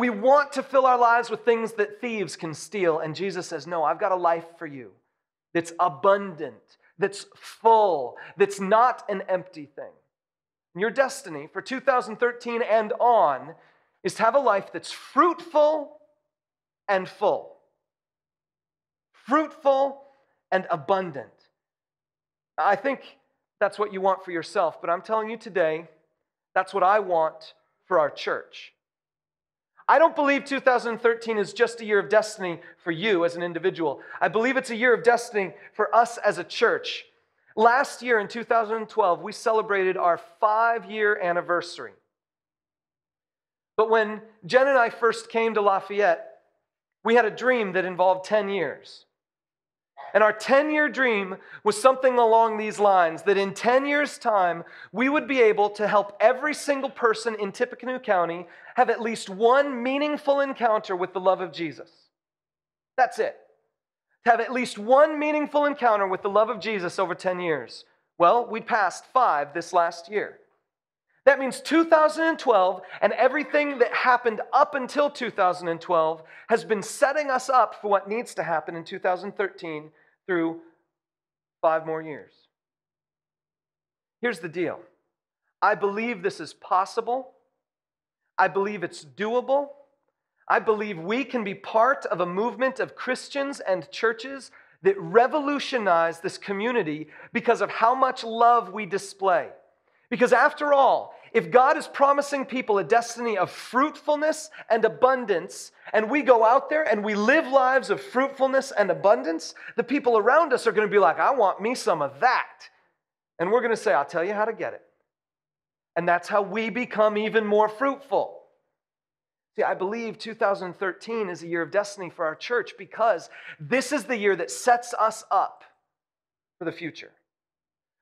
We want to fill our lives with things that thieves can steal. And Jesus says, no, I've got a life for you that's abundant, that's full, that's not an empty thing. And your destiny for 2013 and on is to have a life that's fruitful and full. Fruitful and abundant. I think that's what you want for yourself, but I'm telling you today, that's what I want for our church. I don't believe 2013 is just a year of destiny for you as an individual. I believe it's a year of destiny for us as a church. Last year in 2012, we celebrated our 5-year anniversary. But when Jen and I first came to Lafayette, we had a dream that involved 10 years. And our 10-year dream was something along these lines, that in 10 years' time, we would be able to help every single person in Tippecanoe County have at least one meaningful encounter with the love of Jesus. That's it. To have at least one meaningful encounter with the love of Jesus over 10 years. Well, we passed 5 this last year. That means 2012 and everything that happened up until 2012 has been setting us up for what needs to happen in 2013 through 5 more years. Here's the deal. I believe this is possible. I believe it's doable. I believe we can be part of a movement of Christians and churches that revolutionize this community because of how much love we display. Because after all, if God is promising people a destiny of fruitfulness and abundance, and we go out there and we live lives of fruitfulness and abundance, the people around us are going to be like, I want me some of that. And we're going to say, I'll tell you how to get it. And that's how we become even more fruitful. See, I believe 2013 is a year of destiny for our church because this is the year that sets us up for the future.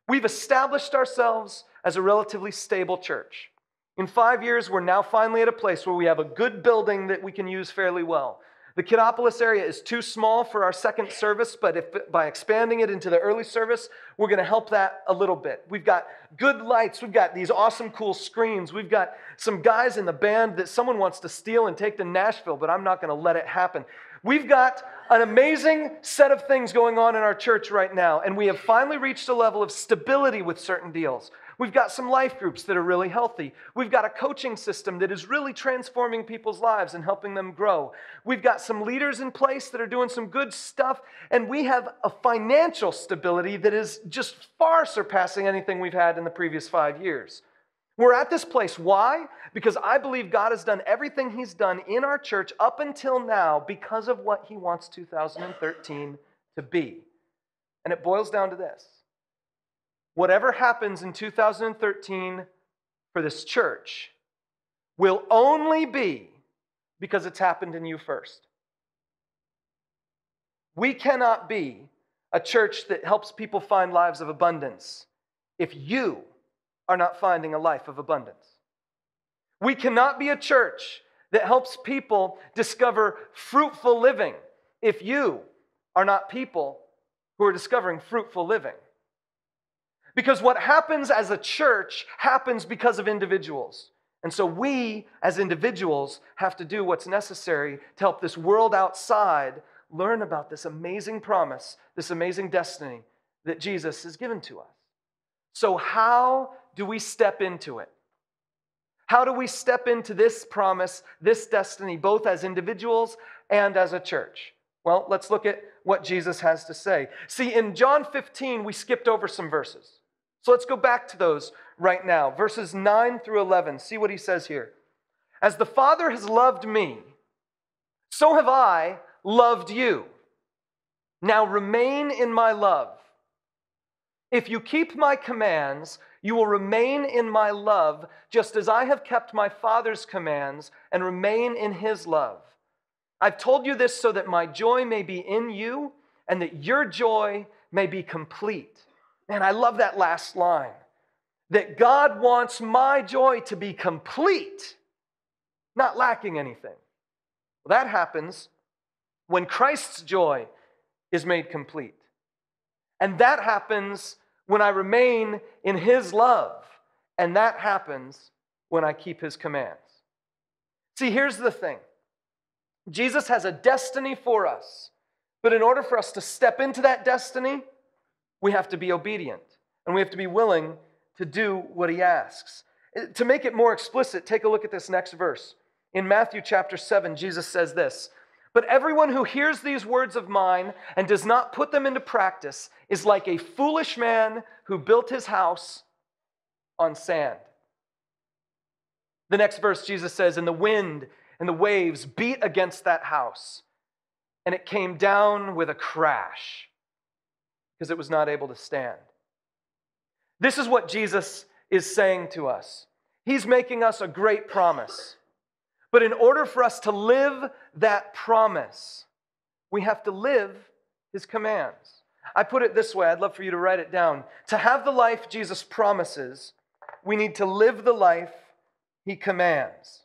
We've established ourselves as a relatively stable church. In 5 years, we're now finally at a place where we have a good building that we can use fairly well. The Kiddopolis area is too small for our second service, but by expanding it into the early service, we're going to help that a little bit. We've got good lights. We've got these awesome, cool screens. We've got some guys in the band that someone wants to steal and take to Nashville, but I'm not going to let it happen. We've got an amazing set of things going on in our church right now, and we have finally reached a level of stability with certain deals. We've got some life groups that are really healthy. We've got a coaching system that is really transforming people's lives and helping them grow. We've got some leaders in place that are doing some good stuff, and we have a financial stability that is just far surpassing anything we've had in the previous 5 years. We're at this place. Why? Because I believe God has done everything He's done in our church up until now because of what He wants 2013 to be. And it boils down to this. Whatever happens in 2013 for this church will only be because it's happened in you first. We cannot be a church that helps people find lives of abundance if you are not finding a life of abundance. We cannot be a church that helps people discover fruitful living if you are not people who are discovering fruitful living. Because what happens as a church happens because of individuals. And so we, as individuals, have to do what's necessary to help this world outside learn about this amazing promise, this amazing destiny that Jesus has given to us. So how do we step into it? How do we step into this promise, this destiny, both as individuals and as a church? Well, let's look at what Jesus has to say. See, in John 15, we skipped over some verses. So let's go back to those right now. Verses 9 through 11. See what He says here. As the Father has loved me, so have I loved you. Now remain in my love. If you keep my commands, you will remain in my love, just as I have kept my Father's commands and remain in His love. I've told you this so that my joy may be in you and that your joy may be complete. Man, I love that last line. That God wants my joy to be complete, not lacking anything. Well, that happens when Christ's joy is made complete. And that happens when I remain in His love. And that happens when I keep His commands. See, here's the thing. Jesus has a destiny for us. But in order for us to step into that destiny, we have to be obedient. And we have to be willing to do what he asks. To make it more explicit, take a look at this next verse. In Matthew chapter 7, Jesus says this, "But everyone who hears these words of mine and does not put them into practice is like a foolish man who built his house on sand." The next verse, Jesus says, "And the wind and the waves beat against that house, and it came down with a crash because it was not able to stand." This is what Jesus is saying to us. He's making us a great promise. But in order for us to live that promise, we have to live his commands. I put it this way, I'd love for you to write it down. To have the life Jesus promises, we need to live the life he commands.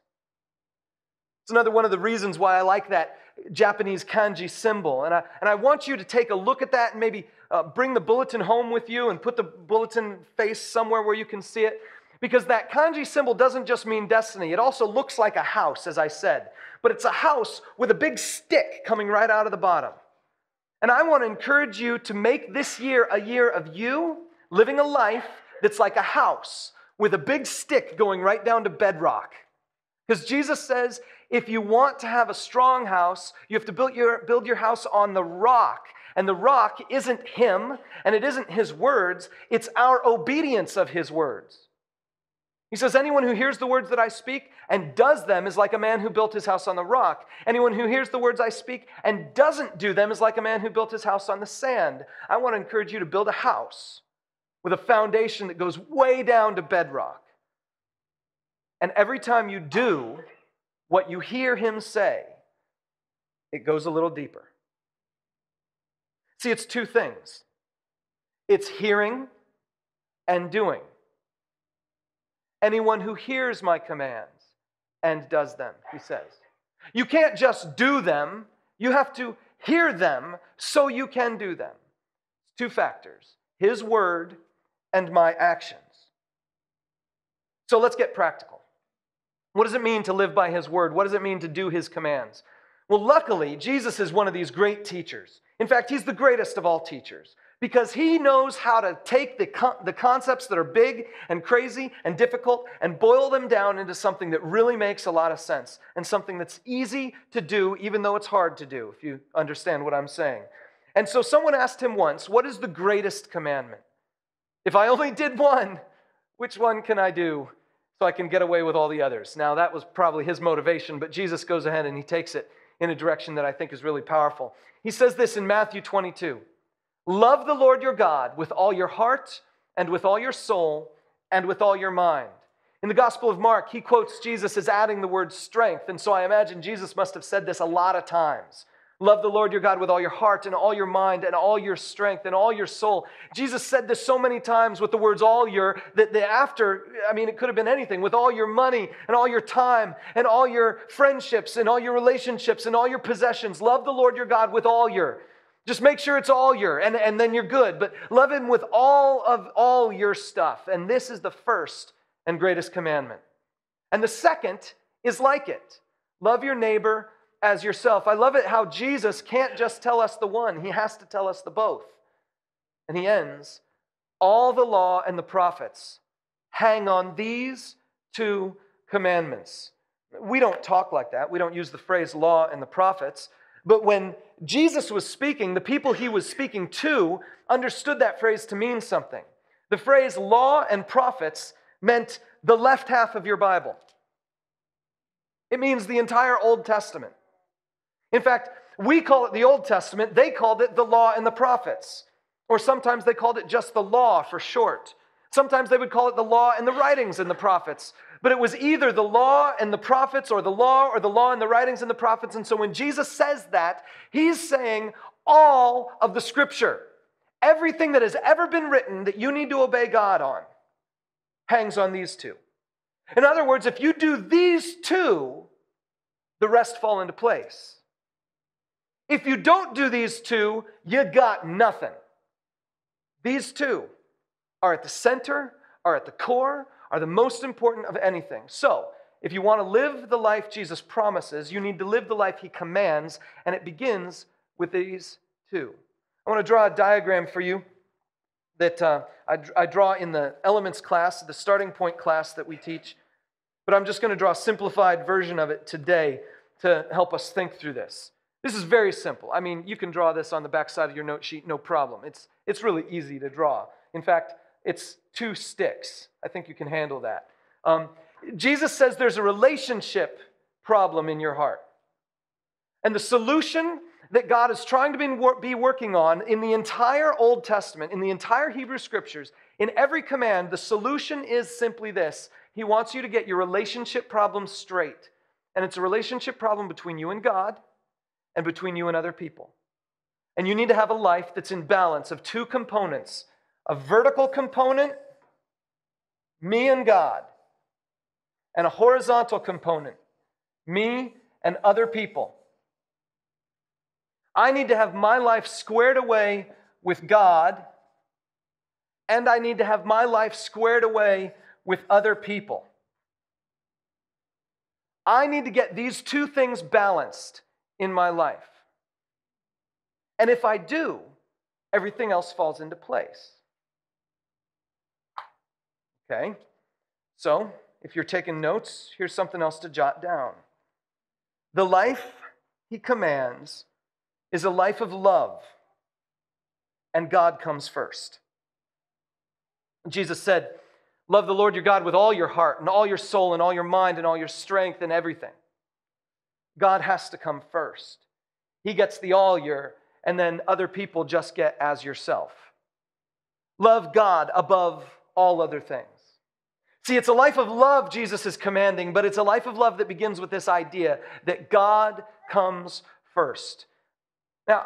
It's another one of the reasons why I like that Japanese kanji symbol. And I want you to take a look at that and maybe bring the bulletin home with you and put the bulletin face somewhere where you can see it. Because that kanji symbol doesn't just mean destiny. It also looks like a house, as I said. But it's a house with a big stick coming right out of the bottom. And I want to encourage you to make this year a year of you living a life that's like a house with a big stick going right down to bedrock. Because Jesus says, if you want to have a strong house, you have to build your house on the rock. And the rock isn't him, and it isn't his words. It's our obedience of his words. He says, anyone who hears the words that I speak and does them is like a man who built his house on the rock. Anyone who hears the words I speak and doesn't do them is like a man who built his house on the sand. I want to encourage you to build a house with a foundation that goes way down to bedrock. And every time you do what you hear him say, it goes a little deeper. See, it's two things. It's hearing and doing. Anyone who hears my commands and does them, he says. You can't just do them. You have to hear them so you can do them. Two factors, his word and my actions. So let's get practical. What does it mean to live by his word? What does it mean to do his commands? Well, luckily, Jesus is one of these great teachers. In fact, he's the greatest of all teachers because he knows how to take the concepts that are big and crazy and difficult and boil them down into something that really makes a lot of sense and something that's easy to do even though it's hard to do, if you understand what I'm saying. And so someone asked him once, what is the greatest commandment? If I only did one, which one can I do so I can get away with all the others? Now, that was probably his motivation, but Jesus goes ahead and he takes it in a direction that I think is really powerful. He says this in Matthew 22. Love the Lord your God with all your heart and with all your soul and with all your mind. In the Gospel of Mark, he quotes Jesus as adding the word strength. And so I imagine Jesus must have said this a lot of times. Love the Lord your God with all your heart and all your mind and all your strength and all your soul. Jesus said this so many times with the words all your, that the after, it could have been anything. With all your money and all your time and all your friendships and all your relationships and all your possessions. Love the Lord your God with all your. Just make sure it's all your, and then you're good. But love him with all your stuff. And this is the first and greatest commandment. And the second is like it. Love your neighbor as yourself. I love it how Jesus can't just tell us the one. He has to tell us the both. And he ends, all the law and the prophets hang on these two commandments. We don't talk like that. We don't use the phrase law and the prophets. But when Jesus was speaking, the people he was speaking to understood that phrase to mean something. The phrase law and prophets meant the left half of your Bible. It means the entire Old Testament. In fact, we call it the Old Testament. They called it the law and the prophets. Or sometimes they called it just the law for short. Sometimes they would call it the law and the writings and the prophets. But it was either the law and the prophets or the law and the writings and the prophets. And so when Jesus says that, he's saying all of the scripture, everything that has ever been written that you need to obey God on, hangs on these two. In other words, if you do these two, the rest fall into place. If you don't do these two, you got nothing. These two are at the center, are at the core, are the most important of anything. So, if you want to live the life Jesus promises, you need to live the life he commands, and it begins with these two. I want to draw a diagram for you that I draw in the elements class, the starting point class that we teach, but I'm just going to draw a simplified version of it today to help us think through this. This is very simple. I mean, you can draw this on the back side of your note sheet, no problem. It's really easy to draw. In fact, it's 2 sticks. I think you can handle that. Jesus says there's a relationship problem in your heart. And the solution that God is trying to be working on in the entire Old Testament, in the entire Hebrew Scriptures, in every command, the solution is simply this. He wants you to get your relationship problem straight. And it's a relationship problem between you and God and between you and other people. And you need to have a life that's in balance of 2 components. A vertical component, me and God, and a horizontal component, me and other people. I need to have my life squared away with God, and I need to have my life squared away with other people. I need to get these 2 things balanced in my life. And if I do, everything else falls into place. Okay? So, if you're taking notes, here's something else to jot down. The life he commands is a life of love, and God comes first. Jesus said, love the Lord your God with all your heart and all your soul and all your mind and all your strength and everything. God has to come first. He gets the all your, and then other people just get as yourself. Love God above all other things. See, it's a life of love Jesus is commanding, but it's a life of love that begins with this idea that God comes first. Now,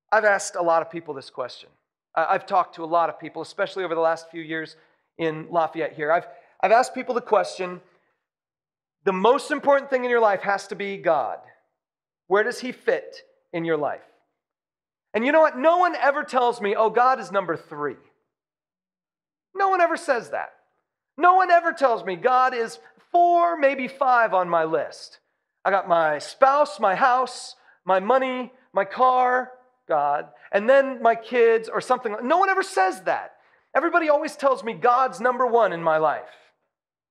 I've asked a lot of people this question. I've talked to a lot of people, especially over the last few years in Lafayette here. I've asked people the question, the most important thing in your life has to be God. Where does he fit in your life? And you know what? No one ever tells me, oh, God is number 3. No one ever says that. No one ever tells me God is 4, maybe 5 on my list. I got my spouse, my house, my money, my car, God, and then my kids or something. No one ever says that. Everybody always tells me God's number 1 in my life.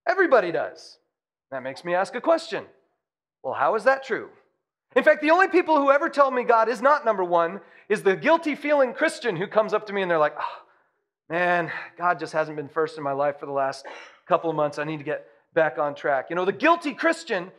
Everybody does. That makes me ask a question. Well, how is that true? In fact, the only people who ever tell me God is not number 1 is the guilty-feeling Christian who comes up to me and they're like, oh, man, God just hasn't been first in my life for the last couple of months. I need to get back on track. You know, the guilty Christian